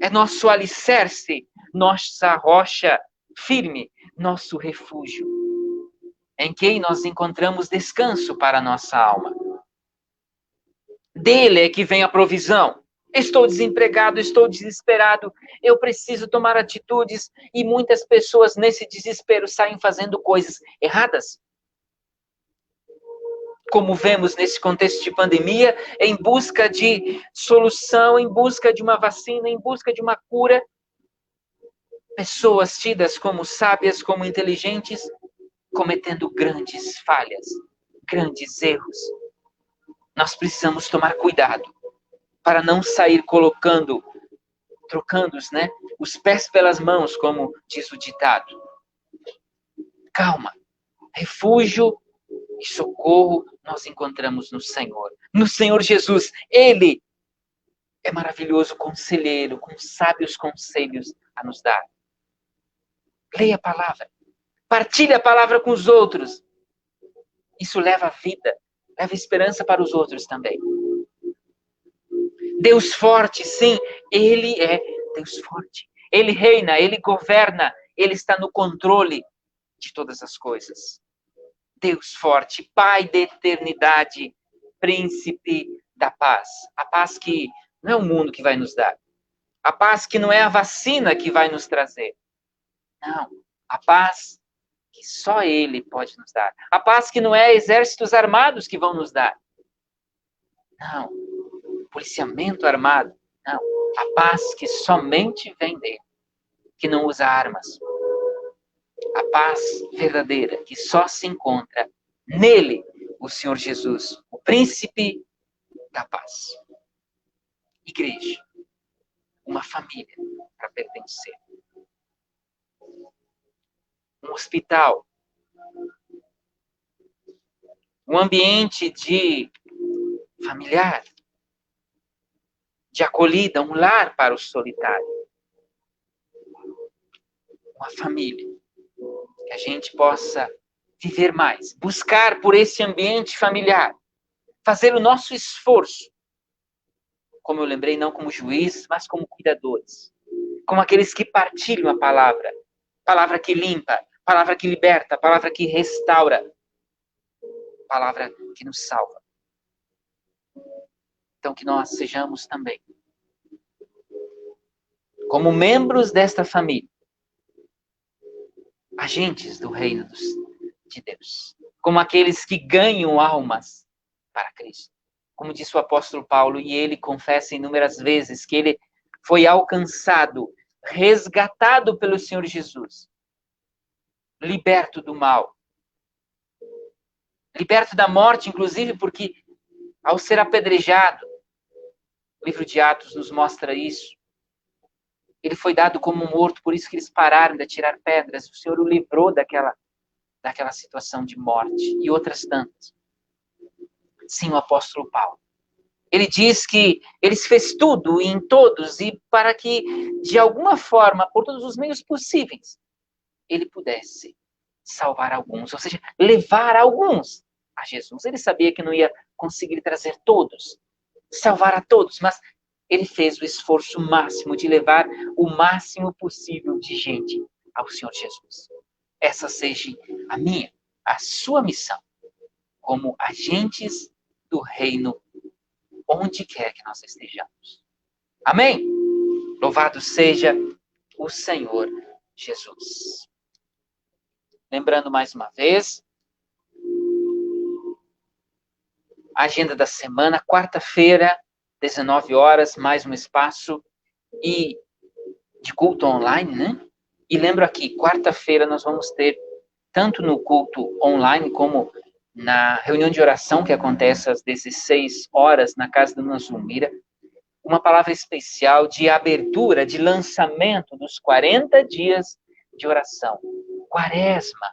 é nosso alicerce, nossa rocha firme, nosso refúgio, em quem nós encontramos descanso para a nossa alma. Dele é que vem a provisão. Estou desempregado, estou desesperado, eu preciso tomar atitudes e muitas pessoas nesse desespero saem fazendo coisas erradas. Como vemos nesse contexto de pandemia, em busca de solução, em busca de uma vacina, em busca de uma cura, pessoas tidas como sábias, como inteligentes, cometendo grandes falhas, grandes erros. Nós precisamos tomar cuidado para não sair trocando, os pés pelas mãos, como diz o ditado. Calma, refúgio e socorro nós encontramos no Senhor. No Senhor Jesus, Ele é maravilhoso conselheiro, com sábios conselhos a nos dar. Leia a palavra. Partilhe a palavra com os outros. Isso leva vida, leva esperança para os outros também. Deus forte, sim, Ele é Deus forte. Ele reina, Ele governa, Ele está no controle de todas as coisas. Deus forte, Pai da eternidade, Príncipe da paz. A paz que não é o mundo que vai nos dar. A paz que não é a vacina que vai nos trazer. Não, a paz que só Ele pode nos dar. A paz que não é exércitos armados que vão nos dar. Não, policiamento armado. Não, a paz que somente vem dele, que não usa armas. A paz verdadeira que só se encontra nele, o Senhor Jesus, o príncipe da paz. Igreja, uma família para pertencer. Um hospital, um ambiente de familiar, de acolhida, um lar para o solitário. Uma família. Que a gente possa viver mais, buscar por esse ambiente familiar, fazer o nosso esforço, como eu lembrei, não como juiz, mas como cuidadores, como aqueles que partilham a palavra que limpa, palavra que liberta, palavra que restaura, palavra que nos salva. Então que nós sejamos também, como membros desta família, agentes do reino de Deus, como aqueles que ganham almas para Cristo. Como disse o apóstolo Paulo, e ele confessa inúmeras vezes que ele foi alcançado, resgatado pelo Senhor Jesus, liberto do mal, liberto da morte, inclusive porque ao ser apedrejado, o livro de Atos nos mostra isso, ele foi dado como morto, por isso que eles pararam de atirar pedras. O Senhor o livrou daquela situação de morte e outras tantas. Sim, o apóstolo Paulo. Ele diz que ele fez tudo em todos e para que, de alguma forma, por todos os meios possíveis, ele pudesse salvar alguns, ou seja, levar alguns a Jesus. Ele sabia que não ia conseguir trazer todos, salvar a todos, mas ele fez o esforço máximo de levar o máximo possível de gente ao Senhor Jesus. Essa seja a minha, a sua missão, como agentes do reino, onde quer que nós estejamos. Amém? Louvado seja o Senhor Jesus. lembrando mais uma vez, a agenda da semana, quarta-feira, 19 horas, mais um espaço e de culto online, né? E lembro aqui, quarta-feira nós vamos ter, tanto no culto online como na reunião de oração que acontece às 16 horas na casa da Dona Zulmira, uma palavra especial de abertura, de lançamento dos 40 dias de oração. Quaresma,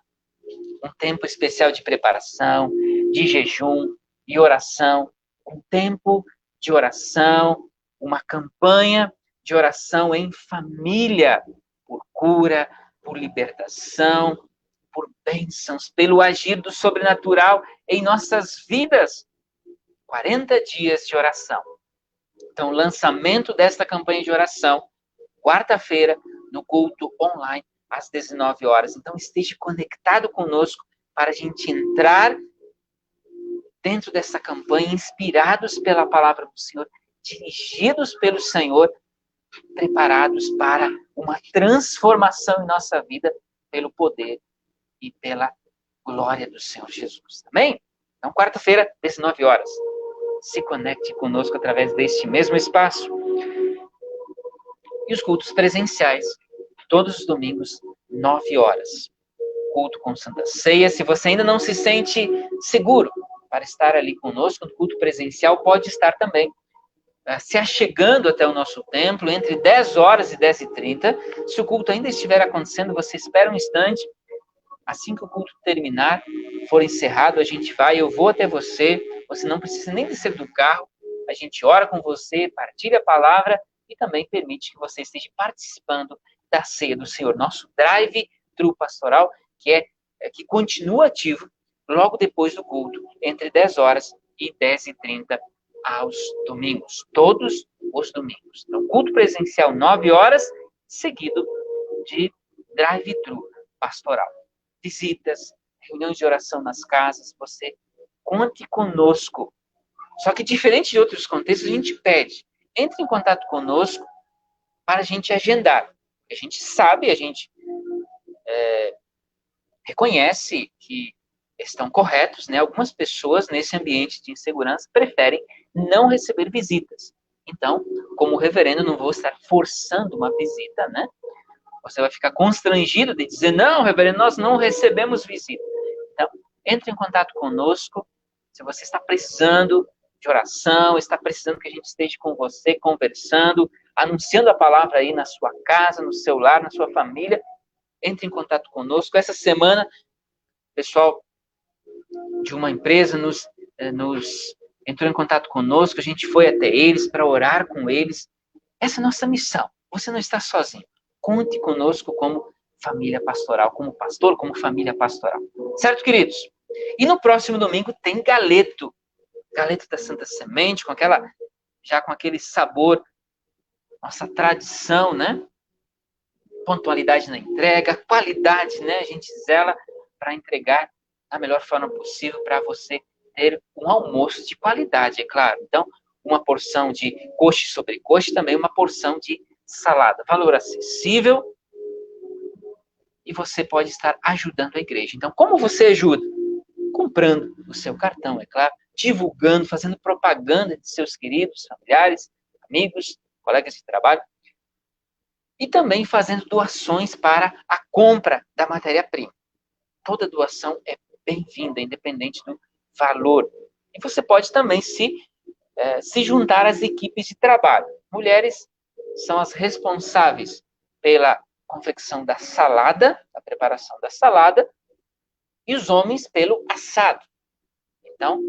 um tempo especial de preparação, de jejum e oração, um tempo de oração, uma campanha de oração em família, por cura, por libertação, por bênçãos, pelo agir do sobrenatural em nossas vidas. 40 dias de oração. Então, o lançamento desta campanha de oração, quarta-feira, no culto online, às 19 horas. Então, esteja conectado conosco para a gente entrar dentro dessa campanha, inspirados pela palavra do Senhor, dirigidos pelo Senhor, preparados para uma transformação em nossa vida pelo poder e pela glória do Senhor Jesus. Amém? Então, quarta-feira, 19 horas. Se conecte conosco através deste mesmo espaço. E os cultos presenciais, todos os domingos, 9 horas. Culto com Santa Ceia. Se você ainda não se sente seguro para estar ali conosco no culto presencial, pode estar também se achegando até o nosso templo entre 10 horas e 10h30. Se o culto ainda estiver acontecendo, você espera um instante. Assim que o culto terminar, for encerrado, a gente vai, eu vou até você. Você não precisa nem descer do carro. A gente ora com você, partilha a palavra e também permite que você esteja participando da ceia do Senhor. Nosso drive-thru pastoral, que continua ativo logo depois do culto, entre 10 horas e 10h30 aos domingos. Todos os domingos. Então, culto presencial, 9 horas, seguido de drive-thru pastoral. Visitas, reuniões de oração nas casas, você conte conosco. Só que diferente de outros contextos, a gente pede, entre em contato conosco para a gente agendar. A gente sabe, a gente reconhece que estão corretos, né? Algumas pessoas nesse ambiente de insegurança preferem não receber visitas. Então, como reverendo, não vou estar forçando uma visita, né? Você vai ficar constrangido de dizer, não, reverendo, nós não recebemos visita. Então, entre em contato conosco. Se você está precisando de oração, está precisando que a gente esteja com você, conversando, anunciando a palavra aí na sua casa, no seu lar, na sua família, entre em contato conosco. Essa semana, o pessoal de uma empresa nos entrou em contato conosco, a gente foi até eles para orar com eles. Essa é a nossa missão. Você não está sozinho. Conte conosco como família pastoral, como pastor, como família pastoral. Certo, queridos? E no próximo domingo tem galeto. Galeto da Santa Semente, com aquele sabor, nossa tradição, né? Pontualidade na entrega, qualidade, né? A gente zela para entregar da melhor forma possível para você ter um almoço de qualidade, é claro. Então, uma porção de coxa e sobrecoxa, também uma porção de salada. Valor acessível e você pode estar ajudando a igreja. Então, como você ajuda? Comprando o seu cartão, é claro, divulgando, fazendo propaganda de seus queridos, familiares, amigos, colegas de trabalho, e também fazendo doações para a compra da matéria-prima. Toda doação é bem-vinda, independente do valor. E você pode também se juntar às equipes de trabalho. Mulheres são as responsáveis pela confecção da salada, a preparação da salada, e os homens pelo assado. Então,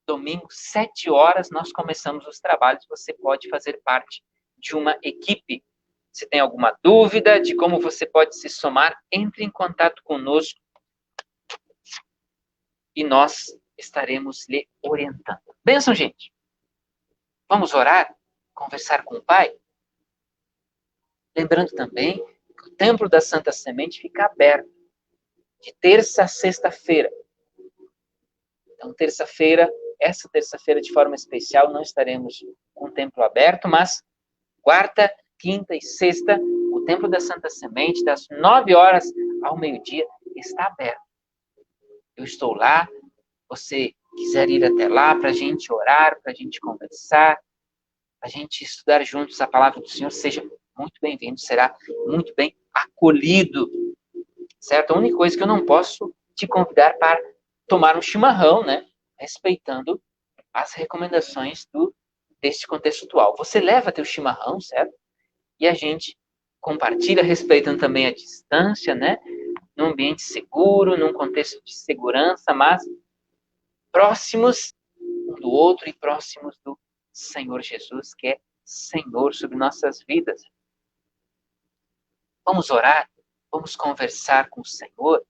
domingo, 7 horas, nós começamos os trabalhos. Você pode fazer parte de uma equipe. Se tem alguma dúvida de como você pode se somar, entre em contato conosco e nós estaremos lhe orientando. Benção, gente. Vamos orar? Conversar com o Pai? Lembrando também que o Templo da Santa Semente fica aberto de terça a sexta-feira. Então, essa terça-feira, de forma especial, não estaremos com o templo aberto, mas quarta, quinta e sexta, o Templo da Santa Semente, das 9 horas ao meio-dia, está aberto. Eu estou lá, você quiser ir até lá para a gente orar, para a gente conversar, para a gente estudar juntos a palavra do Senhor, seja muito bem-vindo, será muito bem acolhido, certo? A única coisa que eu não posso te convidar para tomar um chimarrão, né? Respeitando as recomendações deste contexto atual. Você leva teu chimarrão, certo? E a gente compartilha, respeitando também a distância, né? Num ambiente seguro, num contexto de segurança, mas próximos um do outro e próximos do Senhor Jesus, que é Senhor sobre nossas vidas. Vamos orar, vamos conversar com o Senhor.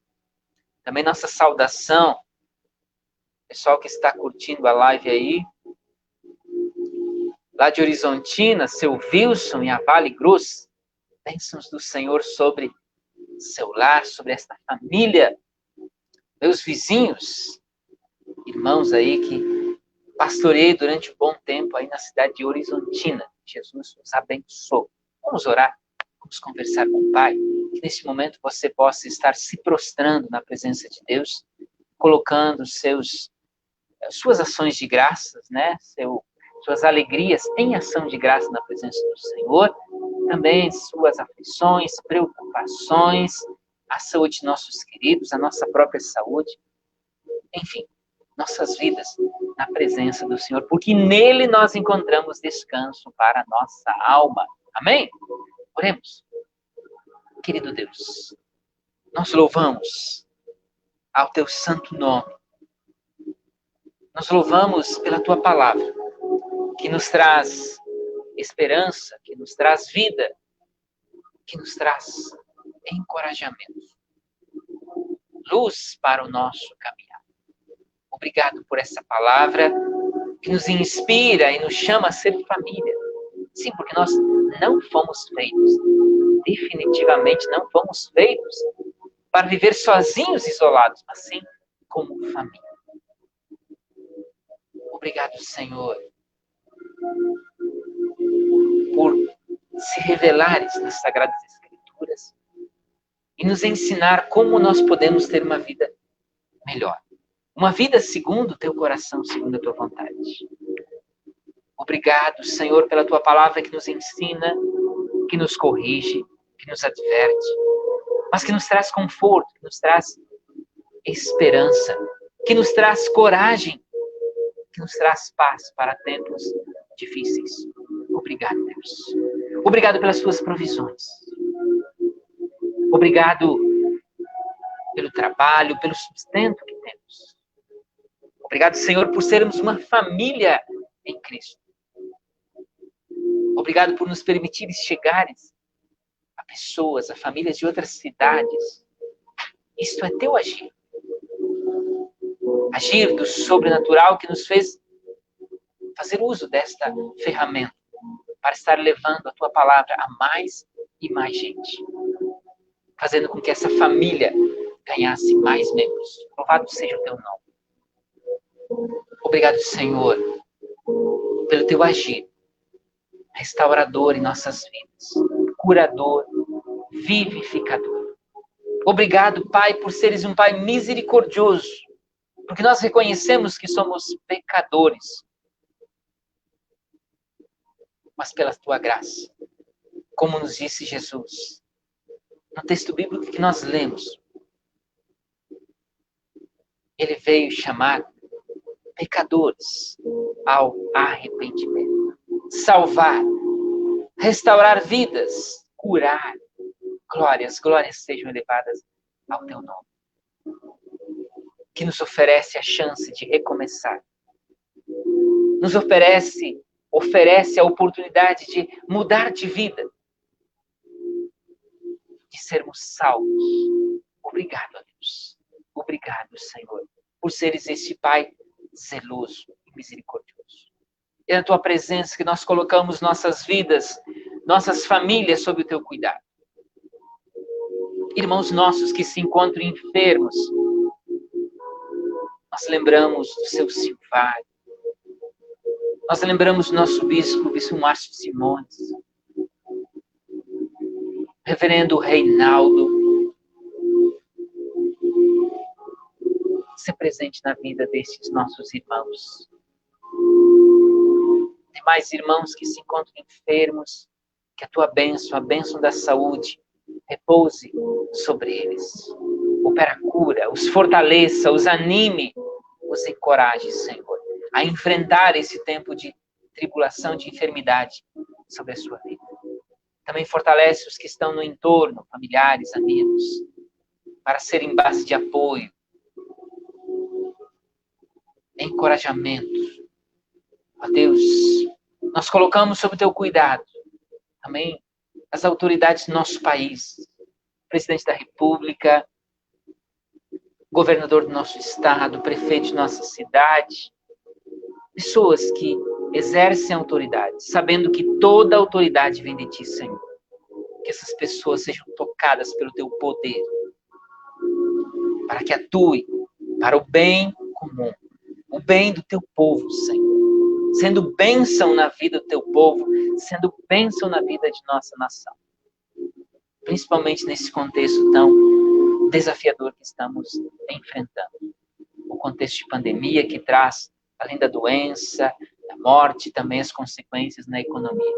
Também nossa saudação, pessoal que está curtindo a live aí, lá de Horizontina, seu Wilson e a Vale Cruz, bênçãos do Senhor sobre seu lar, sobre esta família, meus vizinhos, irmãos aí que pastorei durante um bom tempo aí na cidade de Horizontina. Jesus nos abençoe. Vamos orar, vamos conversar com o Pai, que nesse momento você possa estar se prostrando na presença de Deus, colocando suas ações de graças, né? Suas alegrias em ação de graça na presença do Senhor, também suas aflições, preocupações, a saúde de nossos queridos, a nossa própria saúde, enfim, nossas vidas na presença do Senhor, porque nele nós encontramos descanso para a nossa alma. Amém? Oremos. Querido Deus, nós louvamos ao teu santo nome. Nós louvamos pela tua palavra, que nos traz esperança, que nos traz vida, que nos traz encorajamento, luz para o nosso caminhar. Obrigado por essa palavra que nos inspira e nos chama a ser família. Sim, porque nós não fomos feitos, definitivamente não fomos feitos para viver sozinhos, isolados, mas sim como família. Obrigado, Senhor, por se revelares nas Sagradas Escrituras e nos ensinar como nós podemos ter uma vida melhor. Uma vida segundo o teu coração, segundo a tua vontade. Obrigado, Senhor, pela tua palavra que nos ensina, que nos corrige, que nos adverte, mas que nos traz conforto, que nos traz esperança, que nos traz coragem, que nos traz paz para tempos difíceis. Obrigado, Deus. Obrigado pelas tuas provisões. Obrigado pelo trabalho, pelo sustento que temos. Obrigado, Senhor, por sermos uma família em Cristo. Obrigado por nos permitir chegares a pessoas, a famílias de outras cidades. Isto é teu agir. Agir do sobrenatural que nos fez fazer uso desta ferramenta para estar levando a tua palavra a mais e mais gente. Fazendo com que essa família ganhasse mais membros. Louvado seja o teu nome. Obrigado, Senhor, pelo teu agir restaurador em nossas vidas, curador, vivificador. Obrigado, Pai, por seres um Pai misericordioso, porque nós reconhecemos que somos pecadores, mas pela tua graça, como nos disse Jesus, no texto bíblico que nós lemos, ele veio chamar pecadores ao arrependimento, salvar, restaurar vidas, curar. Glórias sejam elevadas ao teu nome, que nos oferece a chance de recomeçar, nos oferece a oportunidade de mudar de vida, de sermos salvos. Obrigado, a Deus. Obrigado, Senhor, por seres esse Pai zeloso e misericordioso. É na tua presença que nós colocamos nossas vidas, nossas famílias sob o teu cuidado. Irmãos nossos que se encontram enfermos, nós lembramos do seu Silvário. Nós lembramos do nosso bispo Márcio Simões, reverendo Reinaldo, ser presente na vida destes nossos irmãos. Tem mais irmãos que se encontram enfermos, que a tua bênção, a bênção da saúde, repouse sobre eles. Opera a cura, os fortaleça, os anime, os encoraje, Senhor, a enfrentar esse tempo de tribulação, de enfermidade sobre a sua vida. Também fortalece os que estão no entorno, familiares, amigos, para serem base de apoio, encorajamento. Ó Deus, nós colocamos sob o teu cuidado também as autoridades do nosso país, presidente da República, governador do nosso estado, prefeito de nossa cidade, pessoas que exercem autoridade, sabendo que toda autoridade vem de ti, Senhor. Que essas pessoas sejam tocadas pelo teu poder, para que atue para o bem comum, o bem do teu povo, Senhor. Sendo bênção na vida do teu povo, sendo bênção na vida de nossa nação. Principalmente nesse contexto tão desafiador que estamos enfrentando. O contexto de pandemia que traz, além da doença, da morte, também as consequências na economia.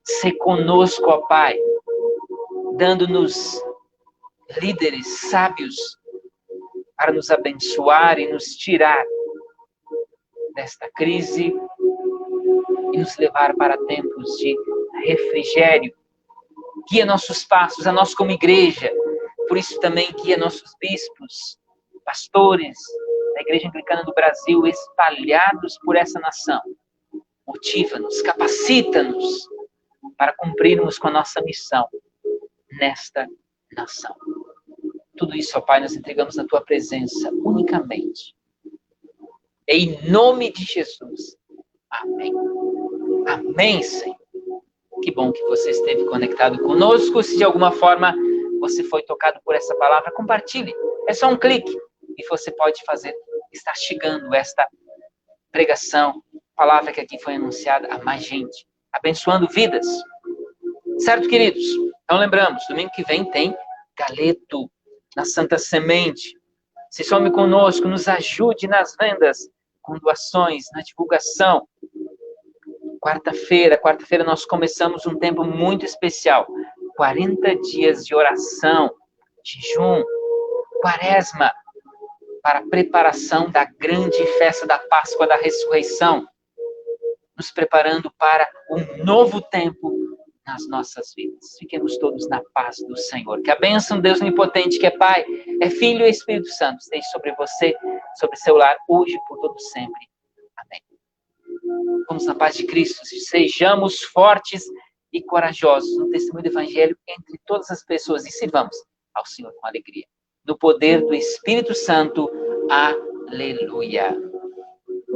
Se conosco, ó Pai, dando-nos líderes sábios para nos abençoar e nos tirar desta crise e nos levar para tempos de refrigério. Guia nossos passos, a nós como igreja. Por isso também guia nossos bispos, pastores da Igreja Anglicana do Brasil, espalhados por essa nação. Motiva-nos, capacita-nos para cumprirmos com a nossa missão nesta nação. Tudo isso, ó Pai, nós entregamos na Tua presença unicamente. Em nome de Jesus. Amém. Amém, Senhor. Que bom que você esteve conectado conosco. Se de alguma forma você foi tocado por essa palavra, compartilhe. É só um clique e você pode fazer, estar chegando esta pregação, palavra que aqui foi anunciada a mais gente, abençoando vidas. Certo, queridos? Então lembramos, domingo que vem tem Galeto na Santa Semente. Se some conosco, nos ajude nas vendas, com doações, na divulgação. Quarta-feira nós começamos um tempo muito especial. 40 dias de oração, jejum, quaresma, para a preparação da grande festa da Páscoa da Ressurreição. Nos preparando para um novo tempo nas nossas vidas. Fiquemos todos na paz do Senhor. Que a bênção de Deus Onipotente, que é Pai, é Filho e Espírito Santo, esteja sobre você, sobre seu lar, hoje e por todo sempre. Amém. Vamos na paz de Cristo, sejamos fortes e corajosos no testemunho do Evangelho entre todas as pessoas e sirvamos ao Senhor com alegria. No poder do Espírito Santo. Aleluia.